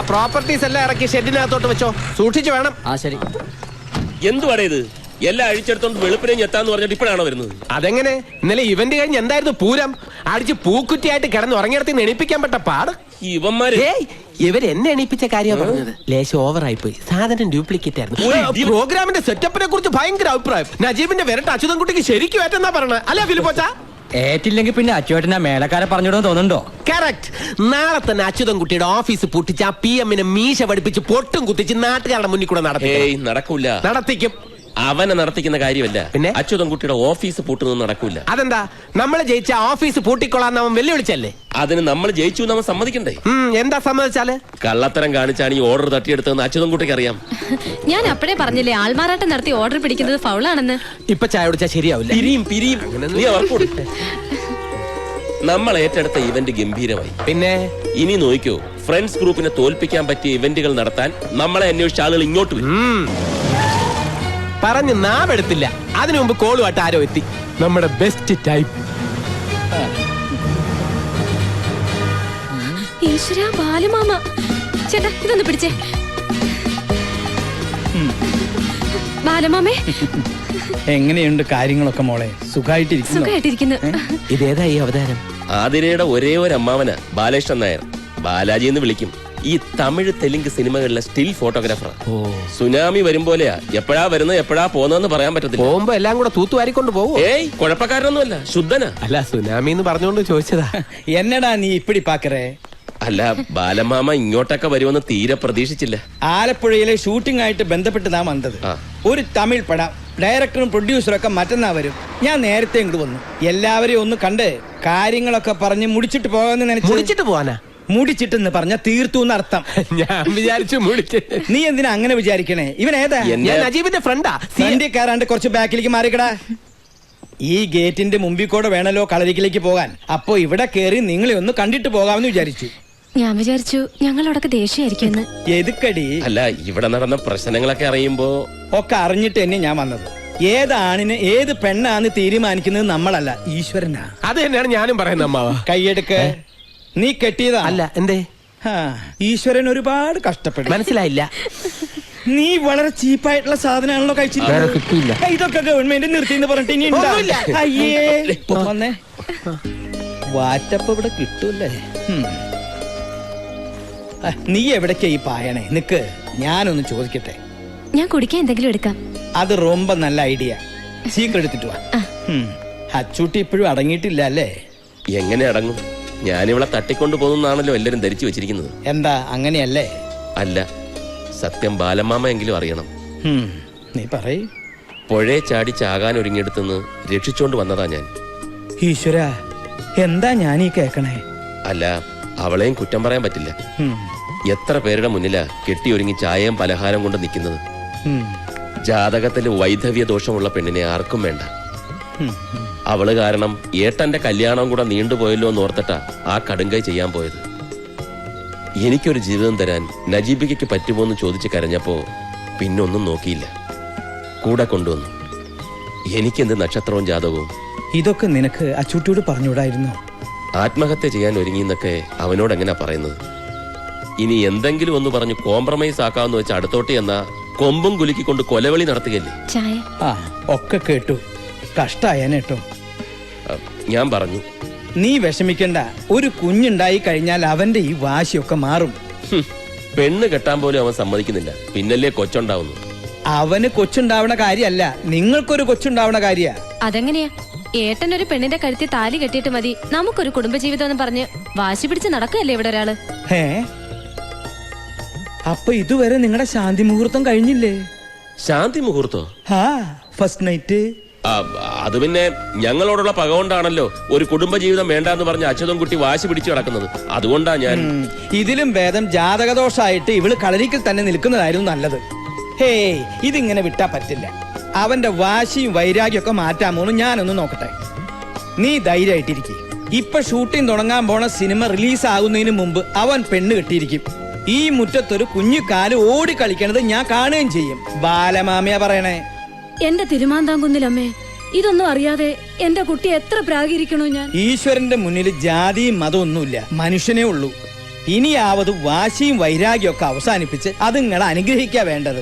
Properties എല്ലാം ഇറക്കി ഷെഡിനകത്തോട്ട് വെച്ചോ, സൂക്ഷിച്ചു വേണം. ആ ശരി. എന്തുവാടേ ഇത്? എല്ലാം അഴിച്ചെടുത്തോണ്ട് വെളുപ്പിനെ എത്താന്ന് പറഞ്ഞിട്ട് ഇപ്പോഴാണോ വരുന്നത്? അതെങ്ങനെ? ഇന്നലെ ഇവന്റ് കഴിഞ്ഞ് എന്തായിരുന്നു പൂരം? അടിച്ച് പൂക്കുറ്റിയായിട്ട് കിടന്ന് ഉറങ്ങിയിടത്ത് എണീപ്പിക്കാൻ പറ്റ പാട്. ഇവന്മാര് ഇവരെന്നെ എണീപ്പിച്ച കാര്യം പറഞ്ഞത്. ലേശം ഓവറായി പോയി, സാധനം ഡ്യൂപ്ലിക്കേറ്റ് ആയിരുന്നു. പ്രോഗ്രാമിന്റെ സെറ്റപ്പിനെ കുറിച്ച് ഭയങ്കര അഭിപ്രായം. നജീബിന്റെ വിരട്ട് അച്യുതൻകുട്ടിക്ക് ശരിക്കും ഏറ്റെന്നാ പറഞ്ഞത് അല്ല ഫിലിപ്പോച്ചാ? ഏറ്റില്ലെങ്കിൽ പിന്നെ അച്ചുവേട്ടനാ മേലക്കാരെ പറഞ്ഞിടുമെന്ന് തോന്നുന്നുണ്ടോ? കറക്റ്റ്. നാളെ തന്നെ അച്യുതൻകുട്ടിയുടെ ഓഫീസ് പൂട്ടിച്ച് ആ PM മീശ പഠിപ്പിച്ച് പൊട്ടും കുത്തിച്ച് നാട്ടുകാരുടെ മുന്നിൽ കൂടെ നടക്കൂല. നടത്തിക്കും. അവനെ നടത്തിക്കുന്ന കാര്യമല്ല, പിന്നെ അച്യുതൻകുട്ടിയുടെ ഓഫീസ് പൂട്ടുന്നത് നടക്കൂല. അതെന്താ? നമ്മള് ജയിച്ച ഓഫീസ് പൂട്ടിക്കൊള്ളാന്ന് അവൻ വെല്ലുവിളിച്ചല്ലേ? അതിന് നമ്മൾ ജയിച്ചു നമ്മൾ സമ്മതിക്കണ്ടേ? എന്താ സമ്മതിച്ചാല്? കള്ളത്തരം കാണിച്ചാണ് ഈ ഓർഡർ തട്ടിയെടുത്തതെന്ന് അച്യുതൻകുട്ടിക്ക് അറിയാം. ഞാൻ അപ്പഴേ പറഞ്ഞില്ലേ ആൾമാറാട്ടം നടത്തി ഓർഡർ പിടിക്കുന്നത് ഫൗളാണെന്ന്. ഇപ്പൊ ചായ കുടിച്ചാ ശരിയാവില്ല. പിരിയും നീ അവർക്കോട്. നമ്മൾ ഏറ്റെടുത്ത ഇവന്റ് ഗംഭീരമായി. പിന്നെ ഇനി നോക്കിയോ, ഫ്രണ്ട്സ് ഗ്രൂപ്പിനെ തോൽപ്പിക്കാൻ പറ്റിയ ഇവന്റുകൾ നടത്താൻ നമ്മളെ അന്വേഷിച്ച ആളുകൾ ഇങ്ങോട്ട് വരും. പറഞ്ഞ് നാവെടുത്തില്ല. അതിനു മുമ്പ് കോളുമായിട്ട് ആരോ എത്തി. നമ്മുടെ ബെസ്റ്റ് ടൈപ്പ്. ഈശ്വരാ, ബാലമാമ. ചേട്ടാ ഇതൊന്ന് പിടിച്ചേ. ബാലമാമേ, എങ്ങനെയുണ്ട് കാര്യങ്ങളൊക്കെ മോളെ? സുഖമായിട്ടിരിക്കുന്നു. ഇതേതാ ഈ അവതാരം? ആതിരയുടെ ഒരേ ഒരു അമ്മാവന ബാലകൃഷ്ണൻ നായർ. ബാലാജി എന്ന് വിളിക്കും. ഈ തമിഴ് തെലുങ്ക് സിനിമകളിലെ സ്റ്റിൽ ഫോട്ടോഗ്രാഫർ. സുനാമി വരും പോലെയാ, എപ്പോഴാ വരുന്നത് എപ്പോഴാ പോകുന്നതെന്ന് പറയാൻ പറ്റത്തില്ല. പോകുമ്പോ എല്ലാം കൂടെ തൂത്തുവാരിക്കൊണ്ട് പോകും. കുഴപ്പക്കാരനൊന്നുമല്ല, ശുദ്ധനാ. അല്ല, സുനാമി എന്ന് പറഞ്ഞുകൊണ്ട് ചോദിച്ചതാ. എന്നടാ നീ ഇപ്പിടി പാക്കറേ? അല്ല, ബാലമാമ ഇങ്ങോട്ടൊക്കെ വരുമെന്ന് തീരെ പ്രതീക്ഷിച്ചില്ല. ആലപ്പുഴയിലെ ഷൂട്ടിംഗ് ആയിട്ട് ബന്ധപ്പെട്ട് നാം വന്നത്. ഒരു തമിഴ് പടം ഡയറക്ടറും പ്രൊഡ്യൂസറും ഒക്കെ മറ്റന്നാ വരും. ഞാൻ നേരത്തെ ഇങ്ങോട്ട് വന്നു. എല്ലാവരെയും ഒന്ന് കണ്ട് കാര്യങ്ങളൊക്കെ പറഞ്ഞ് മുടിച്ചിട്ട് പോകാന്ന് നിனைച്ചു. മുടിച്ചിട്ട് പോവാനാ? മുടിച്ചിട്ടെന്ന് പറഞ്ഞ തീർത്തു എന്നർത്ഥം. ഞാൻ വിചാരിച്ചു മുടിച്ച്. നീ എന്തിനാ അങ്ങനെ വിചാരിക്കണേ? ഇവൻ ഏതാ? ഞാൻ നജീബിന്റെ ഫ്രണ്ടാ. ഫ്രണ്ടിക്കാരാണ്ട് കുറച്ച് ബാക്കിലേക്ക് മാറിക്കടാ. ഈ ഗേറ്റിന്റെ മുമ്പിൽ കൂടെ വേണല്ലോ കളരിക്കിലേക്ക് പോകാൻ. അപ്പൊ ഇവിടെ കേറി നിങ്ങളെ ഒന്ന് കണ്ടിട്ട് പോകാമെന്ന് വിചാരിച്ചു. ഞാൻ വിചാരിച്ചു ഞങ്ങളോടൊക്കെ ദേഷ്യമായിരിക്കും. എതുക്കടി? അല്ല, ഇവിടെ നടന്ന പ്രശ്നങ്ങളൊക്കെ അറിയുമ്പോ ഒക്കെ അറിഞ്ഞിട്ട് തന്നെ ഞാൻ വന്നത്. ഏത് ആണിന് ഏത് പെണ്ണാന്ന് തീരുമാനിക്കുന്നത് നമ്മളല്ല, ഈശ്വരനാ. അത് തന്നെയാണ് ഞാനും പറയുന്നത് അമ്മാവ. കൈയെടുക്ക്. നീ കെട്ടിയതാ? അല്ല. എന്തേ? ഈശ്വരൻ ഒരുപാട് കഷ്ടപ്പെടും. മനസ്സിലായില്ല. നീ വളരെ ചീപ്പായിട്ടുള്ള സാധനമാണല്ലോ കഴിച്ചില്ല. ഇതൊക്കെ ഗവൺമെന്റ് നിർത്തിന്ന് പറഞ്ഞിട്ട് ഇനി അയ്യേ വന്നേ. വാറ്റപ്പ് ഇവിടെ കിട്ടൂല്ലേ? നീ എവിടേക്കാ ഈ പായണേ? നിക്ക്, ഞാനൊന്ന് ചോദിക്കട്ടെ. ഞാൻ കുടിക്കാൻ എന്തെങ്കിലും എടുക്കാം. അത് ரொம்ப നല്ല ഐഡിയ. സീക്രട്ട് എടുത്തിട്ട് വാ. അച്ചൂട്ടി ഇപ്പോഴും അടങ്ങിയിട്ടില്ല അല്ലേ? എങ്ങനെ അടങ്ങും? ഞാനിവളെ തട്ടിക്കൊണ്ടു പോകുന്നാണല്ലോ എല്ലാരും ധരിച്ചു വെച്ചിരിക്കുന്നത്. എന്താ അങ്ങനെയല്ലേ? അല്ല, സത്യം ബാലമാമ എങ്കിലും അറിയണം. നീ പറയ്. പുഴയെ ചാടി ചാകാൻ ഒരുങ്ങിയെടുത്തുനിന്ന് രക്ഷിച്ചോണ്ട് വന്നതാ ഞാൻ. ഈശ്വര, എന്താ ഞാനീ കേക്കണേ? അല്ല, അവളെയും കുറ്റം പറയാൻ പറ്റില്ല. എത്ര പേരുടെ മുന്നിലാ കെട്ടിയൊരുങ്ങി ചായയും പലഹാരം കൊണ്ട് നിൽക്കുന്നത്. ജാതകത്തിൽ വൈധവ്യ ദോഷമുള്ള പെണ്ണിനെ ആർക്കും വേണ്ട. അവള് കാരണം ഏട്ടന്റെ കല്യാണം കൂടെ നീണ്ടുപോയല്ലോ എന്ന് ഓർത്തിട്ടാ ആ കടുങ്കൈ ചെയ്യാൻ പോയത്. എനിക്കൊരു ജീവിതം തരാൻ നജീബിക്ക് പറ്റുമോന്ന് ചോദിച്ച് കരഞ്ഞപ്പോ പിന്നൊന്നും നോക്കിയില്ല, കൂടെ കൊണ്ടുവന്നു. എനിക്കെന്ത് നക്ഷത്രവും ജാതകവും? ഇതൊക്കെ നിനക്ക് അച്ചൂട്ടിയോട് പറഞ്ഞുകൂടായിരുന്നു? ആത്മഹത്യ ചെയ്യാൻ ഒരുങ്ങിന്നൊക്കെ അവനോട് എങ്ങനെയാ പറയുന്നത്? ഇനി എന്തെങ്കിലും ഒന്ന് പറഞ്ഞു കോംപ്രമൈസ് ആക്കാമെന്ന് വെച്ച് അടുത്തോട്ട് എന്നാ കൊമ്പും കുലുക്കിക്കൊണ്ട് കൊലവിളി നടത്തുകയല്ലേ. ഒക്കെ കേട്ടു. കഷ്ടായേട്ടോ. ഞാൻ പറഞ്ഞു, നീ വിഷമിക്കണ്ട. ഒരു കുഞ്ഞുണ്ടായി കഴിഞ്ഞാൽ അവന്റെ ഈ വാശിയൊക്കെ മാറും. പെണ്ണ് കെട്ടാൻ പോലും അവൻ സമ്മതിക്കുന്നില്ല, പിന്നല്ലേ കൊച്ചുണ്ടാവുന്നു. അവന് കൊച്ചുണ്ടാവണ കാര്യല്ല, നിങ്ങൾക്കൊരു കൊച്ചുണ്ടാവണ കാര്യ. അതെങ്ങനെയാ? ഏട്ടനൊരു പെണ്ണിന്റെ കഴുത്തി താലി കെട്ടിയിട്ട് മതി നമുക്കൊരു കുടുംബജീവിതം എന്ന് പറഞ്ഞ് വാശി പിടിച്ച് നടക്കുകയല്ലേ ഇവിടെ ഒരാള്. അപ്പൊ ഇതുവരെ നിങ്ങളുടെ ശാന്തി മുഹൂർത്തം കഴിഞ്ഞില്ലേ? ശാന്തി മുഹൂർത്തോ? First night. അത് പിന്നെ ഞങ്ങളോടുള്ള പക കൊണ്ടാണല്ലോ ഒരു കുടുംബജീവിതം വേണ്ടെന്ന് പറഞ്ഞ് അച്യുതൻകുട്ടി വാശി പിടിച്ചു കിടക്കുന്നത്. അതുകൊണ്ടാ ഞാൻ. ഇതിലും ഭേദം ജാതകദോഷായിട്ട് ഇവള് കളരിക്കൽ തന്നെ നിൽക്കുന്നതായിരുന്നു നല്ലത്. ഇതിങ്ങനെ വിട്ടാ പറ്റില്ല. അവന്റെ വാശിയും വൈരാഗ്യമൊക്കെ മാറ്റാമോന്ന് ഞാനൊന്ന് നോക്കട്ടെ. നീ ധൈര്യമായിട്ടിരിക്കും. ഇപ്പൊ ഷൂട്ടിംഗ് തുടങ്ങാൻ പോണ സിനിമ റിലീസ് ആകുന്നതിന് മുമ്പ് അവൻ പെണ്ണ് കെട്ടിയിരിക്കും. ഈ മുറ്റത്തൊരു കുഞ്ഞു കാല് ഓടി കളിക്കണത് ഞാൻ കാണുകയും ചെയ്യും. ബാലമാമിയാ പറയണേ. എന്റെ തിരുമാന്താംകുന്നിലമ്മേ, ഇതൊന്നും അറിയാതെ എന്റെ കുട്ടി എത്ര പ്രാഗിരിക്കണോ ഞാൻ. ഈശ്വരന്റെ മുന്നിൽ ജാതിയും മതമൊന്നുമില്ല, മനുഷ്യനേ ഉള്ളൂ. ഇനിയാവത് വാശിയും വൈരാഗ്യം ഒക്കെ അവസാനിപ്പിച്ച് അത് നിങ്ങളെ അനുഗ്രഹിക്കാ വേണ്ടത്.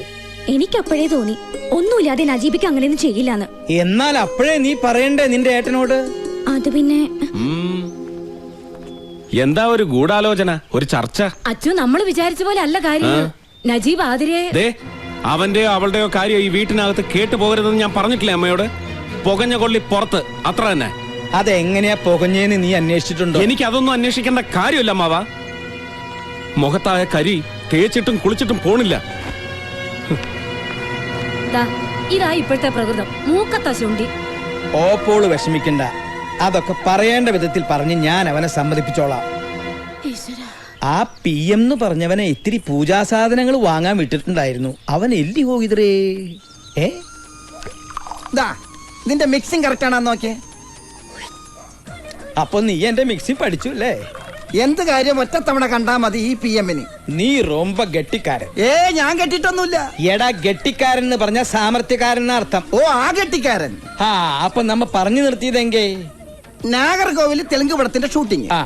എനിക്കപ്പോഴേ തോന്നി ഒന്നുമില്ലാതെ നജീബിക്ക് അങ്ങനെയൊന്നും ചെയ്യില്ലാന്ന്. എന്നാൽ അപ്പോഴേ നീ പറയണ്ടേ നിന്റെ ഏട്ടനോട്? അത് പിന്നെ എന്താ ഒരു ഗൂഢാലോചന, ഒരു ചർച്ച? അച്ചു നമ്മൾ വിചാരിച്ച പോലെ അല്ല കാര്യം. നജീബ് ആതിരെ ദേ, അവന്റെയോ അവളുടെയോ കാര്യം ഈ വീട്ടിനകത്ത് കേട്ടു പോകരുതെന്ന് ഞാൻ പറഞ്ഞിട്ടില്ലേ അമ്മയോട്? പുകഞ്ഞ കൊള്ളി പുറത്ത്, അത്ര തന്നെ. അതെങ്ങനെയാ പുകഞ്ഞേന്ന് നീ അന്വേഷിച്ചിട്ടുണ്ടോ? എനിക്ക് അതൊന്നും അന്വേഷിക്കേണ്ട കാര്യമില്ല അമ്മാവ. മുഖത്തായ കരി തേച്ചിട്ടും കുളിച്ചിട്ടും പോണില്ല. ദാ, ഇതാ ഇപ്പോഴത്തെ പ്രകൃതം. മൂക്കത്ത ശുണ്ടി. ഓപ്പോള് വിഷമിക്കണ്ട, അതൊക്കെ പറയേണ്ട വിധത്തിൽ പറഞ്ഞ് ഞാൻ അവനെ സമ്മതിപ്പിച്ചോളാം. ആ PM എന്ന് പറഞ്ഞവനെ ഇത്തിരി പൂജാസാധനങ്ങൾ വാങ്ങാൻ വിട്ടിട്ടുണ്ടായിരുന്നു. അവൻ എല്ലി പോയിതറേ. നിന്റെ മിക്സിംഗ് കറക്റ്റ് ആണോ നോക്കിയേ? അപ്പൊ നീ എന്റെ മിക്സി പഠിച്ചു അല്ലേ? എന്ത് കാര്യം ഒറ്റത്തവണ കണ്ടാ മതി ഈ PM-ന്. നീ റൊമ്പ ഗട്ടിക്കാരൻ. ഞാൻ കെട്ടിട്ടൊന്നുമില്ല. എടാ, ഗട്ടിക്കാരൻ എന്ന് പറഞ്ഞ സാമർത്ഥ്യക്കാരൻ അർത്ഥം. ഓ, ആ കെട്ടിക്കാരൻ. ആ, അപ്പൊ നമ്മ പറഞ്ഞു നിർത്തിയതെങ്കേ നാഗർകോവിൽ തെലുങ്ക് പടത്തിന്റെ ഷൂട്ടിംഗ്. ആ,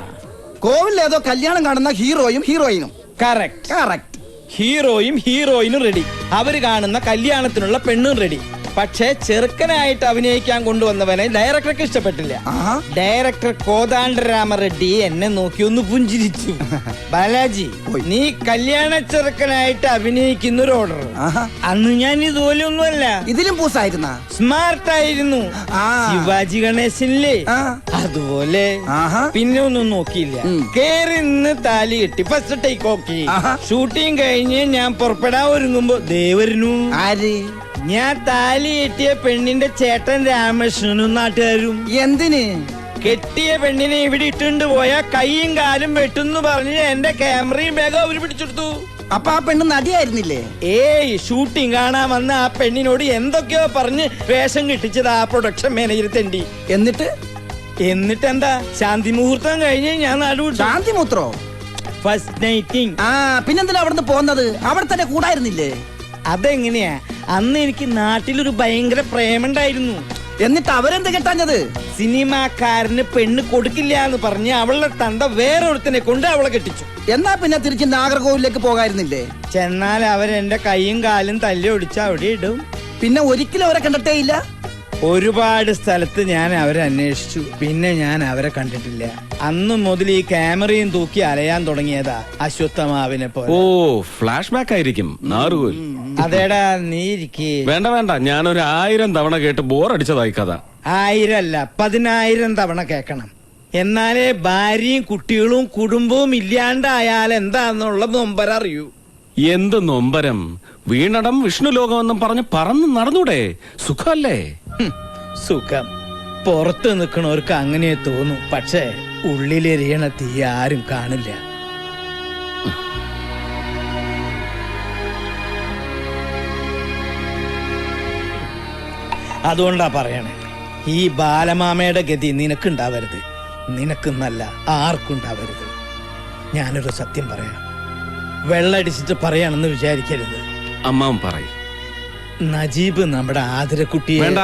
കോവിലിൽ ഏതോ കല്യാണം കാണുന്ന ഹീറോയും ഹീറോയിനും. കറക്റ്റ്. കറക്റ്റ്. ഹീറോയും ഹീറോയിനും റെഡി. അവര് കാണുന്ന കല്യാണത്തിനുള്ള പെണ്ണും റെഡി. പക്ഷെ ചെറുക്കനായിട്ട് അഭിനയിക്കാൻ കൊണ്ടുവന്നവനെ ഡയറക്ടർക്ക് ഇഷ്ടപ്പെട്ടില്ല. ഡയറക്ടർ കോദാണ്ഡരാമ റെഡ്ഡി എന്നെ നോക്കി ഒന്ന് പുഞ്ചിരിച്ചു. ബാലാജി, നീ കല്യാണ ചെറുക്കനായിട്ട് അഭിനയിക്കുന്ന ഒരു ഓർഡർ. അന്ന് ഞാൻ ഇതുപോലെ ഒന്നുമല്ല, ഇതിലും പൂസായിരുന്ന സ്മാർട്ടായിരുന്നു. ശിവാജി ഗണേശനില്ലേ അതുപോലെ. പിന്നെ ഒന്നും നോക്കിയില്ല, കേറി നിന്ന് താലി കെട്ടി ഫസ്റ്റ് ടേക്ക് ഓക്കെ. ഷൂട്ടിംഗ് കഴിഞ്ഞ് ഞാൻ പുറപ്പെടാൻ ഒരുങ്ങുമ്പോ ദേവരനു. ആര്? ഞാൻ താലി കെട്ടിയ പെണ്ണിന്റെ ചേട്ടൻ രാമകൃഷ്ണനും നാട്ടുകാരും. എന്തിന്? കെട്ടിയ പെണ്ണിനെ ഇവിടെ ഇട്ടുകൊണ്ട് പോയാ കൈയും കാലും വെട്ടുന്നു പറഞ്ഞ് എന്റെ ക്യാമറയും ബാഗും അവര് പിടിച്ചെടുത്തു. അപ്പൊ ആ പെണ്ണ് നടിയായിരുന്നില്ലേ? ഏയ്, ഷൂട്ടിംഗ് കാണാൻ വന്ന ആ പെണ്ണിനോട് എന്തൊക്കെയോ പറഞ്ഞ് വേഷം കിട്ടിച്ചത് ആ പ്രൊഡക്ഷൻ മാനേജർ തെണ്ടി. എന്നിട്ടെന്താ, ശാന്തി മുഹൂർത്തം കഴിഞ്ഞ് ഞാൻ നാടുവിട്ടു. ശാന്തി മൂത്രോ? ഫസ്റ്റ് നൈറ്റിംഗ്. പിന്നെന്തിനാ അവിടുന്ന് പോകുന്നത്? അവിടെ തന്നെ കൂടായിരുന്നില്ലേ? അതെങ്ങനെയാ? അന്ന് എനിക്ക് നാട്ടിലൊരു ഭയങ്കര പ്രേമുണ്ടായിരുന്നു. എന്നിട്ട് അവരെന്ത് കെട്ടാഞ്ഞത്? സിനിമാക്കാരന് പെണ്ണ് കൊടുക്കില്ല എന്ന് പറഞ്ഞ് അവളുടെ തന്ത വേറൊരുത്തനെ കൊണ്ട് അവളെ കെട്ടിച്ചു. എന്നാ പിന്നെ തിരിച്ച് നാഗർകോവിലേക്ക് പോകായിരുന്നില്ലേ? ചെന്നാൽ അവരെന്റെ കൈയും കാലും തല്ലി ഒടിച്ച് അവിടെ ഇടും. പിന്നെ ഒരിക്കലും അവരെ കണ്ടിട്ടേ ഇല്ല? ഒരുപാട് സ്ഥലത്ത് ഞാൻ അവരെ അന്വേഷിച്ചു, പിന്നെ ഞാൻ അവരെ കണ്ടിട്ടില്ല. അന്ന് മുതൽ ഈ ക്യാമറയും തൂക്കി അലയാൻ തുടങ്ങിയതാ അശ്വത്ഥമാവിനെ പോലെ. ഓ, ഫ്ലാഷ് ബാക്ക് ആയിരിക്കും നാറുകോൽ. അതേടാ, നീ ഇരിക്കേ. വേണ്ട വേണ്ട, ഞാനൊരു 1000 തവണ കേട്ട് ബോറടിച്ചതായി കഥ. 1000 അല്ല 10000 തവണ കേൾക്കണം. എന്നാലേ ഭാര്യയും കുട്ടികളും കുടുംബവും ഇല്ലാണ്ടായാൽ എന്താന്നുള്ള നൊമ്പരറിയൂ. എന്ത് നൊമ്പരം! വീണടം വിഷ്ണു ലോകമെന്നും പറഞ്ഞ് പറന്ന് നടന്നൂടെ? സുഖല്ലേ? സുഖം പുറത്ത് നിൽക്കണവർക്ക് അങ്ങനെ തോന്നും, പക്ഷേ ഉള്ളിലെരിയണ തീ ആരും കാണില്ല. അതുകൊണ്ടാ പറയണേ, ഈ ബാലമാമയുടെ ഗതി നിനക്കുണ്ടാവരുത്. നിനക്കെന്നല്ല, ആർക്കുണ്ടാവരുത്. ഞാനൊരു സത്യം പറയാം, വെള്ളടിച്ചിട്ട് പറയാണെന്ന് വിചാരിക്കരുത്. അമ്മാവൻ പറയും. നജീബ് നമ്മുടെ ആതിരക്കുട്ടിയെ. വേണ്ട,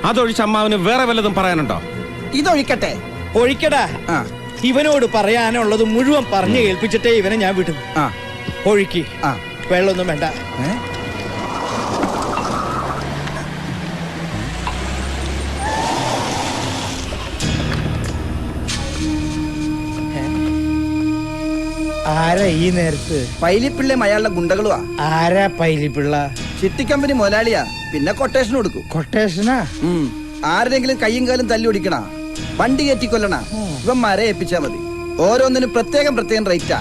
അതൊഴിച്ച് അമ്മാവന് വേറെ വല്ലതും പറയാനുണ്ടോ? ഇതൊഴിക്കട്ടെ. ഒഴിക്കടാ. ഇവനോട് പറയാനുള്ളത് മുഴുവൻ പറഞ്ഞു കേൾപ്പിച്ചിട്ടേ ഇവനെ ഞാൻ വിടും. ഒഴുക്കി. വെള്ളമൊന്നും വേണ്ട. ആരാ ഈ നേരത്ത്? പൈലിപ്പിള്ളയും അയാളുടെ ഗുണ്ടകളുവാ. ആരാ പൈലിപ്പിള്ള? ചിട്ടിക്കമ്പനി മുതലാളിയാ. പിന്നെ കൊട്ടേഷൻ കൊടുക്കും. കൊട്ടേഷനാ? ആരുടെങ്കിലും കയ്യും കാലും തല്ലി ഓടിക്കണ, വണ്ടി കയറ്റി കൊല്ലണ, ഇവന്മാരെ ഏൽപ്പിച്ചാ മതി. ഓരോന്നിനും പ്രത്യേകം പ്രത്യേകം റേറ്റാ.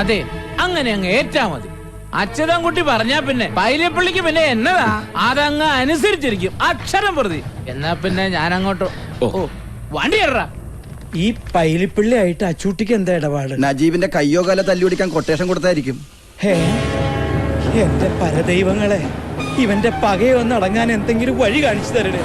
അതെ, അങ്ങനെ അങ്ങ് ഏറ്റാ മതി. അച്യുതൻകുട്ടി പറഞ്ഞാ പിന്നെ പൈലിപ്പള്ളിക്ക് പിന്നെ എന്നതാ, അതങ്ങ് അനുസരിച്ചിരിക്കും അക്ഷരം പ്രതി. എന്നാ പിന്നെ ഞാൻ അങ്ങോട്ടോ. വണ്ടി ഇടറാ. ഈ പൈലിപ്പള്ളി ആയിട്ട് അച്ചൂട്ടിക്ക് എന്താ ഇടപാട്? നജീബിന്റെ കയ്യോ കാലോ തല്ലി ഓടിക്കാൻ കൊട്ടേഷൻ കൊടുത്തായിരിക്കും. എന്റെ പരദൈവങ്ങളെ, ഇവന്റെ പകയൊന്നടങ്ങാൻ എന്തെങ്കിലും വഴി കാണിച്ചു തരണേ.